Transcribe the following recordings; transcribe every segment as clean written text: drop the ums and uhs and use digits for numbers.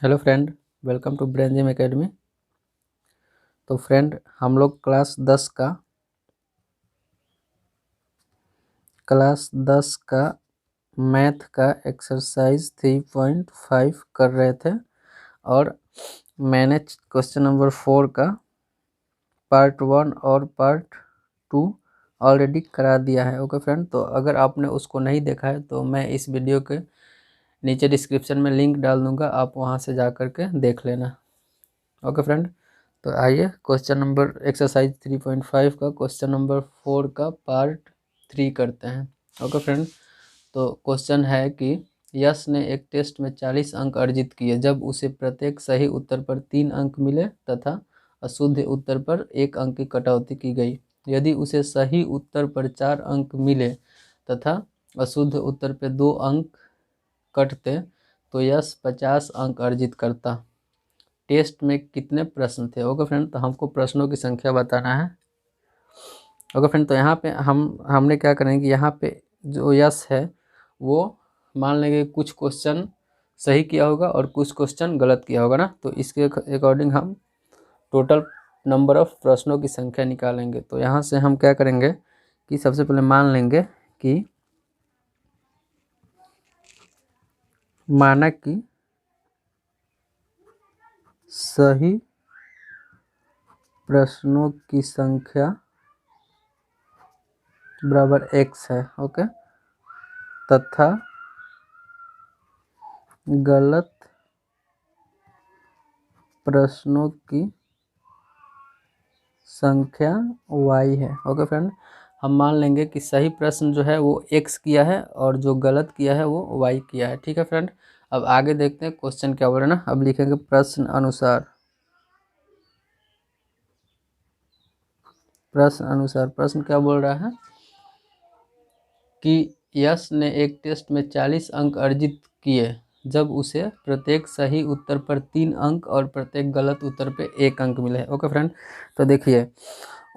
Hello friend, welcome to Brain Gym Academy. तो friend, हम लोग क्लास 10 का मैथ का एक्सरसाइज 3.5 कर रहे थे और मैंने क्वेश्चन नंबर 4 का पार्ट 1 और पार्ट 2 ऑलरेडी करा दिया है। ओके फ्रेंड, तो अगर आपने उसको नहीं देखा है तो मैं इस वीडियो के नीचे डिस्क्रिप्शन में लिंक डाल दूंगा, आप वहां से जा कर के देख लेना। ओके फ्रेंड, तो आइए क्वेश्चन नंबर एक्सरसाइज 3.5 का क्वेश्चन नंबर 4 का पार्ट 3 करते हैं। ओके फ्रेंड, तो क्वेश्चन है कि यश ने एक टेस्ट में 40 अंक अर्जित किए जब उसे प्रत्येक सही उत्तर पर 3 अंक मिले तथा अशुद्ध उत्तर पर 1 अंक की कटौती की गई। यदि उसे सही उत्तर पर 4 अंक मिले तथा अशुद्ध उत्तर पर 2 अंक कटते तो यश 50 अंक अर्जित करता। टेस्ट में कितने प्रश्न थे? ओके फ्रेंड, तो हमको प्रश्नों की संख्या बताना है। ओके फ्रेंड, तो यहाँ पे हमने क्या करेंगे कि यहाँ पे जो यश है वो मान लेंगे कुछ क्वेश्चन सही किया होगा और कुछ क्वेश्चन गलत किया होगा ना, तो इसके अकॉर्डिंग हम टोटल नंबर ऑफ प्रश्नों की संख्या निकालेंगे। तो यहाँ से हम क्या करेंगे कि सबसे पहले मान लेंगे कि माना कि सही प्रश्नों की संख्या बराबर x है। ओके, तथा गलत प्रश्नों की संख्या y है। ओके फ्रेंड, हम मान लेंगे कि सही प्रश्न जो है वो x किया है और जो गलत किया है वो y किया है। ठीक है फ्रेंड, अब आगे देखते हैं क्वेश्चन क्या बोल रहा है ना। अब लिखेंगे प्रश्न अनुसार। प्रश्न क्या बोल रहा है कि यश ने एक टेस्ट में 40 अंक अर्जित किए जब उसे प्रत्येक सही उत्तर पर 3 अंक और प्रत्येक गलत उत्तर पे 1 अंक मिले हैं। ओके फ्रेंड, तो देखिए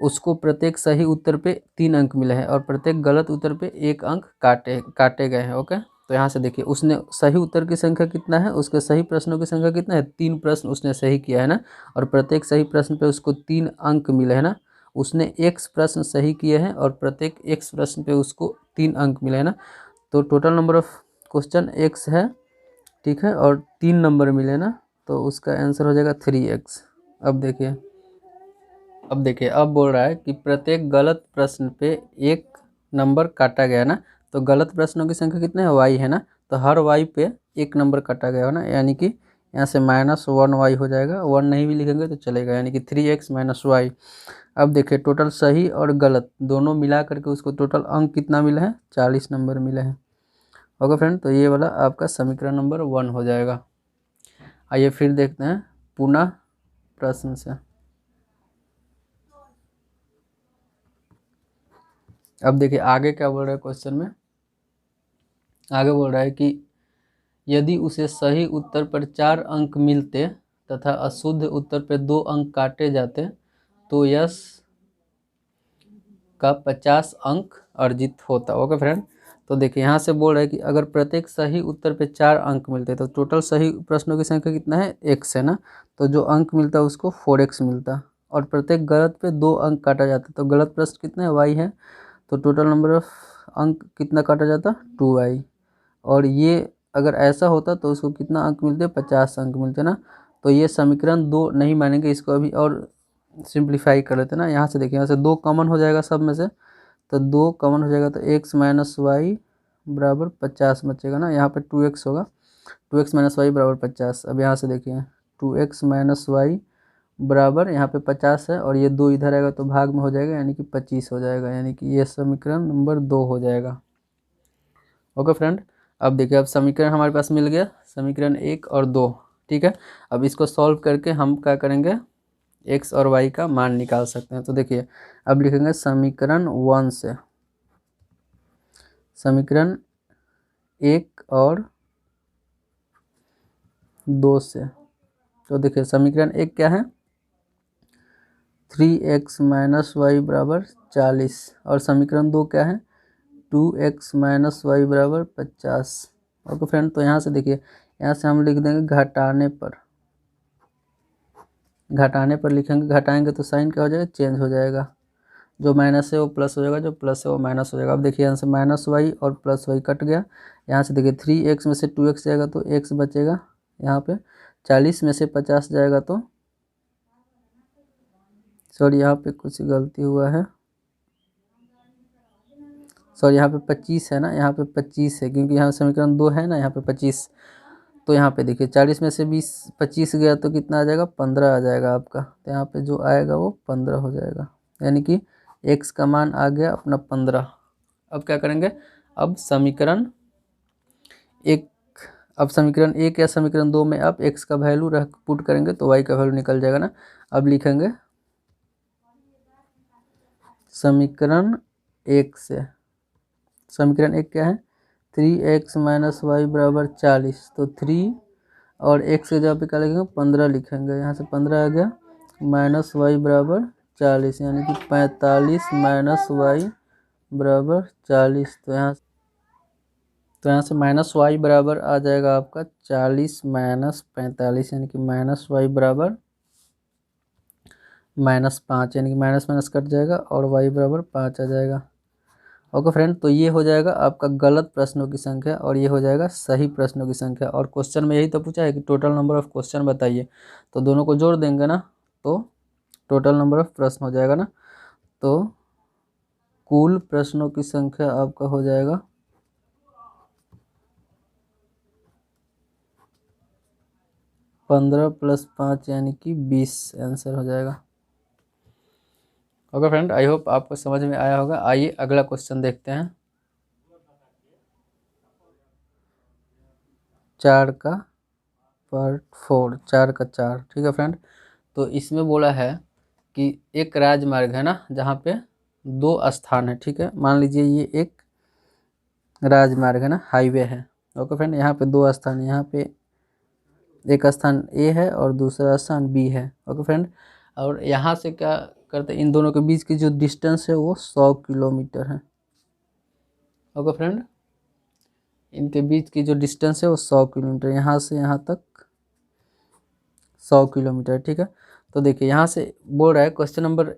उसको प्रत्येक सही उत्तर पे 3 अंक मिले हैं और प्रत्येक गलत उत्तर पे 1 अंक काटे गए हैं। ओके, तो यहाँ से देखिए उसने सही उत्तर की संख्या कितना है, उसके सही प्रश्नों की संख्या कितना है, 3 प्रश्न उसने सही किया है ना, और प्रत्येक सही प्रश्न पे उसको 3 अंक मिले हैं ना। उसने x प्रश्न सही किए हैं और प्रत्येक x प्रश्न पे उसको 3 अंक मिले हैं ना, तो total number of question x है। ठीक है, और 3 नंबर मिले ना, तो उसका आंसर हो जाएगा 3x। अब देखिए अब बोल रहा है कि प्रत्येक गलत प्रश्न पे 1 नंबर काटा गया ना, तो गलत प्रश्नों की संख्या कितने है, y है ना, तो हर y पे 1 नंबर काटा गया हो ना, यानी कि यहाँ से -1y हो जाएगा। 1 नहीं भी लिखेंगे तो चलेगा, यानी कि 3x - y। अब देखिए टोटल सही और गलत दोनों मिला करके उसको टोटल अंक कितना मिला है, 40 नंबर मिले हैं। ओके फ्रेंड, तो ये वाला आपका समीकरण नंबर 1 हो जाएगा। आइए फिर देखते हैं पुनः प्रश्न से। अब देखिए आगे क्या बोल रहा है क्वेश्चन में। आगे बोल रहा है कि यदि उसे सही उत्तर पर 4 अंक मिलते तथा अशुद्ध उत्तर पर 2 अंक काटे जाते तो यश का 50 अंक अर्जित होता। ओके फ्रेंड, तो देखिए यहाँ से बोल रहा है कि अगर प्रत्येक सही उत्तर पे 4 अंक मिलते तो टोटल सही प्रश्नों की संख्या कितना है, x है ना, तो जो अंक मिलता है उसको 4x मिलता, और प्रत्येक गलत पे 2 अंक काटा जाता तो गलत प्रश्न कितना है, y है, तो टोटल नंबर ऑफ अंक कितना काटा जाता, 2y। और ये अगर ऐसा होता तो उसको कितना अंक मिलते, 50 अंक मिलते ना। तो ये समीकरण 2 नहीं मानेंगे, इसको अभी और सिंप्लीफाई कर लेते ना। यहाँ से देखिए, यहाँ से 2 कॉमन हो जाएगा सब में से, तो 2 कॉमन हो जाएगा तो x - y बराबर 50 बचेगा ना, यहाँ पे 2x होगा, 2x - y बराबर 50। अब यहाँ से देखिए 2x - y बराबर यहाँ पे 50 है और ये 2 इधर आएगा तो भाग में हो जाएगा, यानी कि 25 हो जाएगा, यानी कि ये समीकरण नंबर 2 हो जाएगा। ओके फ्रेंड, अब देखिए अब समीकरण हमारे पास मिल गया, समीकरण 1 और 2। ठीक है, अब इसको सॉल्व करके हम क्या करेंगे, x और y का मान निकाल सकते हैं। तो देखिए अब लिखेंगे समीकरण 1 से, समीकरण 1 और 2 से। तो देखिए समीकरण 1 क्या है, 3x - y बराबर 40, और समीकरण 2 क्या है, 2x - y बराबर 50। ओके फ्रेंड, तो यहाँ से देखिए यहाँ से हम लिख देंगे घटाने पर लिखेंगे, घटाएंगे तो साइन क्या हो जाएगा, चेंज हो जाएगा। जो माइनस है वो प्लस हो जाएगा, जो प्लस है वो माइनस हो जाएगा। अब देखिए यहाँ से माइनस वाई और प्लस वाई कट गया। यहाँ से देखिए 3x में से 2x जाएगा तो x बचेगा। यहाँ पे 40 में से 50 जाएगा तो, सॉरी यहाँ पे कुछ गलती हुआ है, सॉरी यहाँ पे 25 है ना, यहाँ पे 25 है क्योंकि यहाँ समीकरण 2 है ना, यहाँ पे 25। तो यहाँ पे देखिए 40 में से 25 गया तो कितना आ जाएगा, 15 आ जाएगा आपका। तो यहाँ पे जो आएगा वो 15 हो जाएगा, यानी कि x का मान आ गया अपना 15। अब क्या करेंगे, अब समीकरण एक अब समीकरण 1 या समीकरण 2 में आप x का वैल्यू रख पुट करेंगे तो y का वैल्यू निकल जाएगा ना। अब लिखेंगे समीकरण 1 से, समीकरण 1 क्या है, 3x माइनस वाई बराबर 40। तो 3 और x के जगह पे क्या लिखेंगे, 15 लिखेंगे। यहाँ से 15 आ गया, माइनस वाई बराबर 40, यानी कि 45 माइनस वाई बराबर 40। तो यहाँ से माइनस वाई बराबर आ जाएगा आपका 40 माइनस 45, यानी कि माइनस वाई बराबर -5, यानी कि माइनस माइनस कट जाएगा और वाई बराबर 5 आ जाएगा। ओके फ्रेंड, तो ये हो जाएगा आपका गलत प्रश्नों की संख्या और ये हो जाएगा सही प्रश्नों की संख्या। और क्वेश्चन में यही तो पूछा है कि टोटल नंबर ऑफ क्वेश्चन बताइए, तो दोनों को जोड़ देंगे ना तो टोटल नंबर ऑफ प्रश्न हो जाएगा ना। तो कुल प्रश्नों की संख्या आपका हो जाएगा 15 + 5 यानी कि 20 आंसर हो जाएगा। ओके फ्रेंड, आई होप आपको समझ में आया होगा। आइए अगला क्वेश्चन देखते हैं। 4 का पार्ट 4, 4 का 4, ठीक है फ्रेंड। तो इसमें बोला है कि एक राजमार्ग है ना जहाँ पे 2 स्थान है, ठीक है। मान लीजिए ये एक राजमार्ग है ना, हाईवे है। ओके फ्रेंड, यहाँ पे 2 स्थान है, यहाँ पे एक स्थान ए है और दूसरा स्थान बी है। ओके फ्रेंड, और यहाँ से क्या करते हैं, इन दोनों के बीच की जो डिस्टेंस है वो 100 किलोमीटर है। ओके फ्रेंड, इनके बीच की जो डिस्टेंस है वो 100 किलोमीटर, यहाँ से यहाँ तक 100 किलोमीटर, ठीक है। तो देखिए यहाँ से बोल रहा है क्वेश्चन नंबर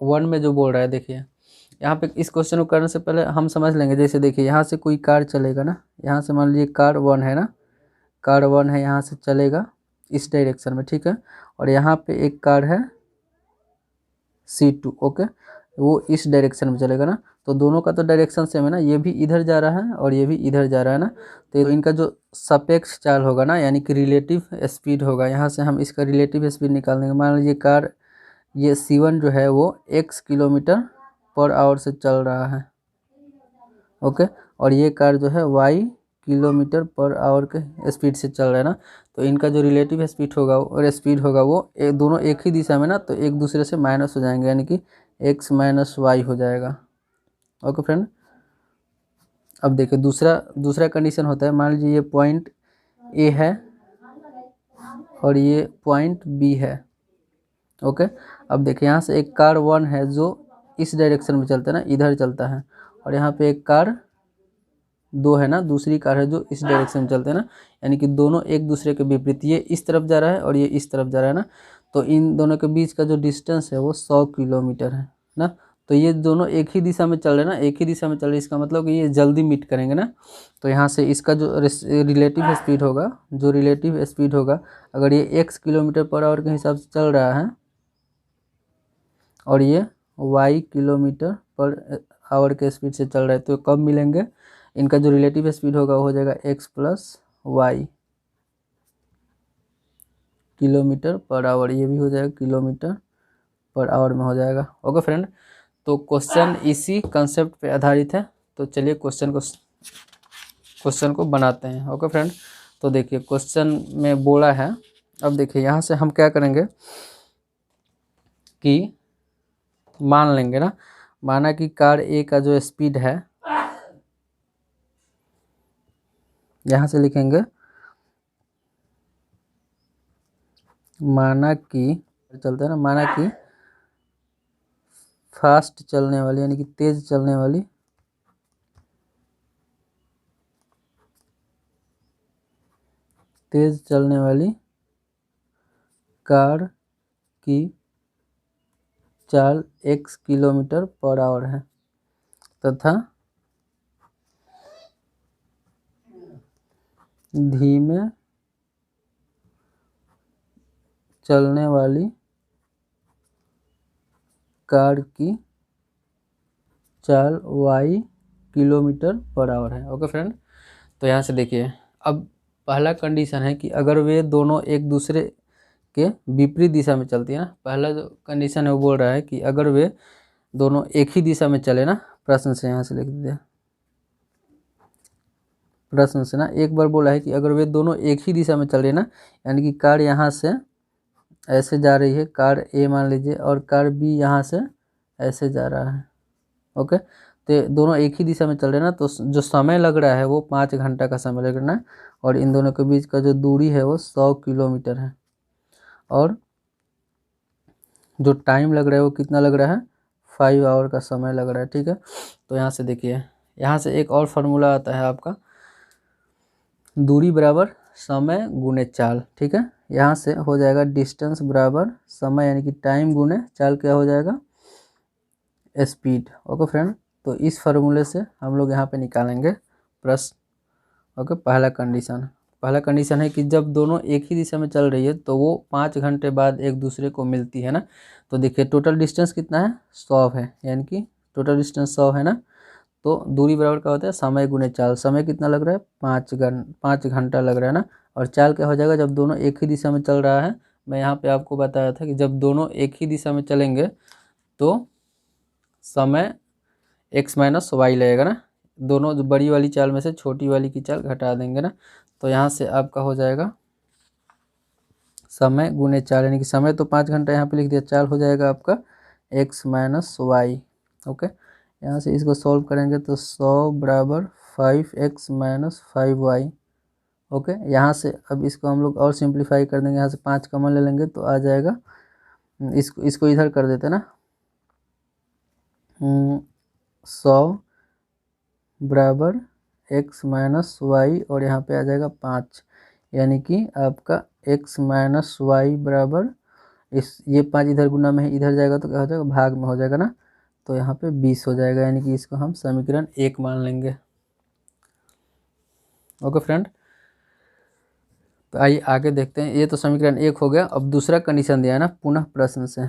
1 में जो बोल रहा है, देखिए यहाँ पे इस क्वेश्चन को करने से पहले हम समझ लेंगे। जैसे देखिए यहाँ से कोई कार चलेगा ना, यहाँ से मान लीजिए कार 1 है ना, कार 1 है, यहाँ से चलेगा इस डायरेक्शन में, ठीक है। और यहाँ पे एक कार है C2, ओके, वो इस डायरेक्शन में चलेगा ना। तो दोनों का तो डायरेक्शन सेम है ना, ये भी इधर जा रहा है और ये भी इधर जा रहा है ना। तो इनका जो सापेक्ष चाल होगा ना, यानी कि रिलेटिव स्पीड होगा, यहाँ से हम इसका रिलेटिव स्पीड निकाल देंगे। मान लीजिए कार ये C1 जो है वो x किलोमीटर पर आवर से चल रहा है, ओके, और ये कार जो है y किलोमीटर पर आवर के स्पीड से चल रहा है ना। तो इनका जो रिलेटिव स्पीड होगा वो दोनों एक ही दिशा में ना, तो एक दूसरे से माइनस हो जाएंगे, यानी कि x माइनस वाई हो जाएगा। ओके फ्रेंड, अब देखिए दूसरा कंडीशन होता है। मान लीजिए ये पॉइंट ए है और ये पॉइंट बी है, ओके। अब देखिए यहाँ से एक कार 1 है जो इस डायरेक्शन में चलता है ना, इधर चलता है, और यहाँ पे एक कार 2 है ना, दूसरी कार है जो इस डायरेक्शन में चलते हैं ना, यानी कि दोनों एक दूसरे के विपरीत, ये इस तरफ जा रहा है और ये इस तरफ जा रहा है ना। तो इन दोनों के बीच का जो डिस्टेंस है वो 100 किलोमीटर है ना। तो ये दोनों एक ही दिशा में चल रहे हैं ना, एक ही दिशा में चल रहे हैं, इसका मतलब कि ये जल्दी मीट करेंगे ना। तो यहाँ से इसका जो रिलेटिव स्पीड होगा, अगर ये x किलोमीटर पर आवर के हिसाब से चल रहा है और ये y किलोमीटर पर आवर के स्पीड से चल रहा है, तो कब मिलेंगे, इनका जो रिलेटिव स्पीड होगा वो हो जाएगा x + y kilometre per hour, ये भी हो जाएगा किलोमीटर पर आवर में हो जाएगा। ओके फ्रेंड, तो क्वेश्चन इसी कंसेप्ट पे आधारित है। तो चलिए क्वेश्चन को बनाते हैं। ओके फ्रेंड, तो देखिए क्वेश्चन में बोला है, अब देखिए यहाँ से हम क्या करेंगे कि मान लेंगे ना, माना कि कार ए का जो स्पीड है, यहाँ से लिखेंगे माना कि चलते हैं ना, माना कि फास्ट चलने वाली, यानी कि तेज चलने वाली तेज चलने वाली कार की चाल x किलोमीटर पर आवर है तथा धीमे चलने वाली कार की चाल y किलोमीटर पर आवर है। ओके फ्रेंड, तो यहाँ से देखिए, अब पहला कंडीशन है कि अगर वे दोनों एक दूसरे के विपरीत दिशा में चलती है ना, पहला जो कंडीशन है वो बोल रहा है कि अगर वे दोनों एक ही दिशा में चले ना, प्रश्न से यहाँ से लिख दीजिए, प्रश्न से ना एक बार बोला है कि अगर वे दोनों एक ही दिशा में चल रहे ना, यानी कि कार यहाँ से ऐसे जा रही है, कार ए मान लीजिए, और कार बी यहाँ से ऐसे जा रहा है। ओके, तो दोनों एक ही दिशा में चल रहे हैं ना, तो जो समय लग रहा है वो 5 घंटा का समय लग रहा है, और इन दोनों के बीच का जो दूरी है वो 100 किलोमीटर है, और जो टाइम लग रहा है वो कितना लग रहा है, 5 आवर का समय लग रहा है। ठीक है, तो यहाँ से देखिए, यहाँ से एक और फार्मूला आता है आपका, दूरी बराबर समय गुने चाल। ठीक है, यहाँ से हो जाएगा डिस्टेंस बराबर समय यानी कि टाइम गुने चाल, क्या हो जाएगा, स्पीड। ओके फ्रेंड, तो इस फार्मूले से हम लोग यहाँ पे निकालेंगे प्रश्न। ओके, पहला कंडीशन है कि जब दोनों एक ही दिशा में चल रही है तो वो 5 घंटे बाद एक दूसरे को मिलती है ना। तो देखिए टोटल डिस्टेंस कितना है, 100 है, यानी कि टोटल डिस्टेंस 100 है ना, तो दूरी बराबर क्या होता है, समय गुने चाल। समय कितना लग रहा है, 5 घंटा लग रहा है ना, और चाल क्या हो जाएगा, जब दोनों एक ही दिशा में चल रहा है, मैं यहाँ पे आपको बताया था कि जब दोनों एक ही दिशा में चलेंगे तो समय x माइनस वाई लगेगा ना, दोनों जो बड़ी वाली चाल में से छोटी वाली की चाल घटा देंगे ना, तो यहाँ से आपका हो जाएगा समय गुने चाल, यानी कि समय तो 5 घंटा यहाँ पे लिख दिया, चाल हो जाएगा आपका x माइनस वाई। ओके, यहाँ से इसको सॉल्व करेंगे तो 100 बराबर 5x माइनस 5y। ओके, यहाँ से अब इसको हम लोग और सिंप्लीफाई कर देंगे, यहाँ से 5 कॉमन ले लेंगे तो आ जाएगा, इसको इधर कर देते ना, 100 बराबर x माइनस वाई, और यहाँ पे आ जाएगा 5, यानी कि आपका x माइनस वाई बराबर ये 5 इधर गुना में है, इधर जाएगा तो क्या हो जाएगा, भाग में हो जाएगा ना, तो यहाँ पे 20 हो जाएगा, यानी कि इसको हम समीकरण 1 मान लेंगे। ओके फ्रेंड, तो आइए आगे देखते हैं, ये तो समीकरण 1 हो गया। अब दूसरा कंडीशन दिया है ना, पुनः प्रश्न से,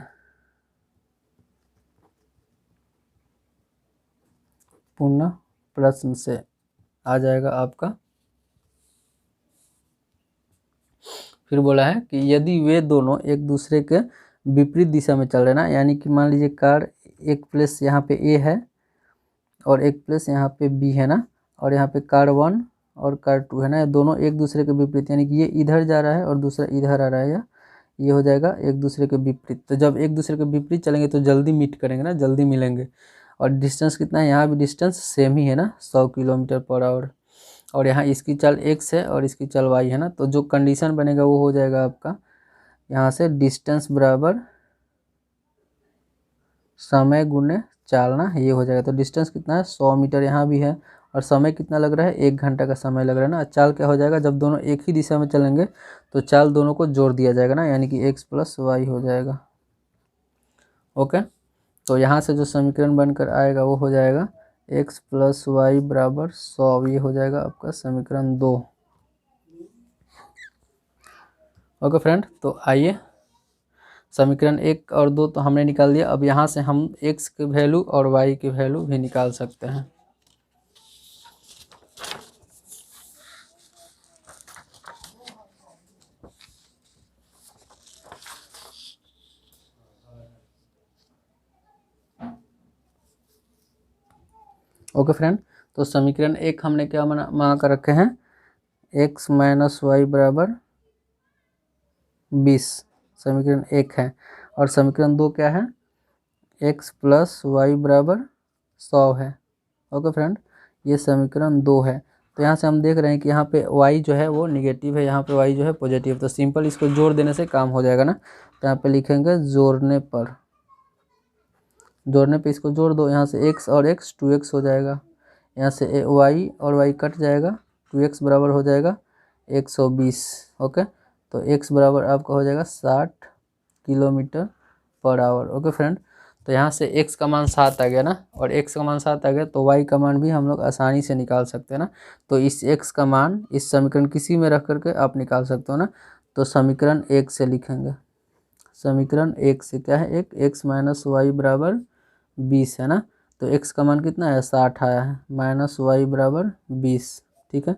पुनः प्रश्न से आ जाएगा आपका, फिर बोला है कि यदि वे दोनों एक दूसरे के विपरीत दिशा में चल रहे ना, यानी कि मान लीजिए कार एक प्लेस यहाँ पे ए है और एक प्लेस यहाँ पे बी है ना, और यहाँ पे कार 1 और कार 2 है ना, दोनों एक दूसरे के विपरीत, यानी कि ये इधर जा रहा है और दूसरा इधर आ रहा है, या ये हो जाएगा एक दूसरे के विपरीत। तो जब एक दूसरे के विपरीत चलेंगे तो जल्दी मीट करेंगे ना, जल्दी मिलेंगे, और डिस्टेंस कितना है, यहाँ भी डिस्टेंस सेम ही है ना, 100 किलोमीटर पर आवर, और यहाँ इसकी चाल x है और इसकी चाल y है ना, तो जो कंडीशन बनेगा वो हो जाएगा आपका, यहाँ से डिस्टेंस बराबर समय गुने चाल ना, ये हो जाएगा। तो डिस्टेंस कितना है, 100 मीटर यहाँ भी है, और समय कितना लग रहा है, 1 घंटा का समय लग रहा है ना। चाल क्या हो जाएगा, जब दोनों एक ही दिशा में चलेंगे तो चाल दोनों को जोड़ दिया जाएगा ना, यानी कि x प्लस वाई हो जाएगा। ओके, तो यहाँ से जो समीकरण बनकर आएगा वो हो जाएगा x प्लस वाई बराबर 100, ये हो जाएगा आपका समीकरण 2। ओके फ्रेंड, तो आइए समीकरण 1 और 2 तो हमने निकाल दिया, अब यहाँ से हम x के वैल्यू और y के वैल्यू भी निकाल सकते हैं। ओके फ्रेंड, तो समीकरण 1 हमने क्या बना कर रखे हैं, x माइनस वाई बराबर 20 समीकरण 1 है, और समीकरण 2 क्या है, x प्लस वाई बराबर 100 है। ओके फ्रेंड, ये समीकरण 2 है। तो यहाँ से हम देख रहे हैं कि यहाँ पे y जो है वो निगेटिव है, यहाँ पे y जो है पॉजिटिव, तो सिंपल इसको जोड़ देने से काम हो जाएगा ना। तो यहाँ पे लिखेंगे जोड़ने पर, जोड़ने पे इसको जोड़ दो, यहाँ से x और x 2x हो जाएगा, यहाँ से y और y कट जाएगा, 2x बराबर हो जाएगा 120। ओके, तो x बराबर आपका हो जाएगा 60 kilometre per hour. Okay friend, तो यहाँ से x का मान 7 आ गया ना, और x का मान 7 आ गया तो y का मान भी हम लोग आसानी से निकाल सकते हैं ना। तो इस x का मान इस समीकरण किसी में रख करके आप निकाल सकते हो ना। तो समीकरण 1 से लिखेंगे, समीकरण 1 से क्या है, एक x माइनस वाई बराबर 20 है ना। तो x का मान कितना है, 60 आया है, माइनस वाई बराबर 20। ठीक है,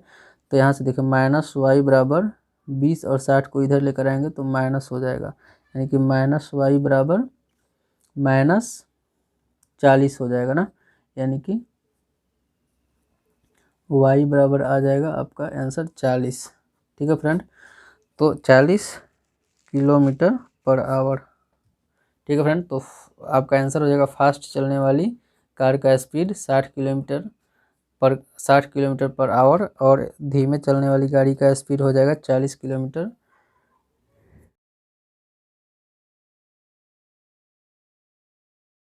तो यहाँ से देखिए माइनस वाई बराबर 20 और 60 को इधर लेकर आएंगे तो माइनस हो जाएगा, यानी कि माइनस वाई बराबर माइनस 40 हो जाएगा ना, यानी कि y बराबर आ जाएगा आपका आंसर 40। ठीक है फ्रेंड, तो 40 किलोमीटर पर आवर। ठीक है फ्रेंड, तो आपका आंसर हो जाएगा फास्ट चलने वाली कार का स्पीड 60 किलोमीटर पर आवर, और धीमे चलने वाली गाड़ी का स्पीड हो जाएगा 40 किलोमीटर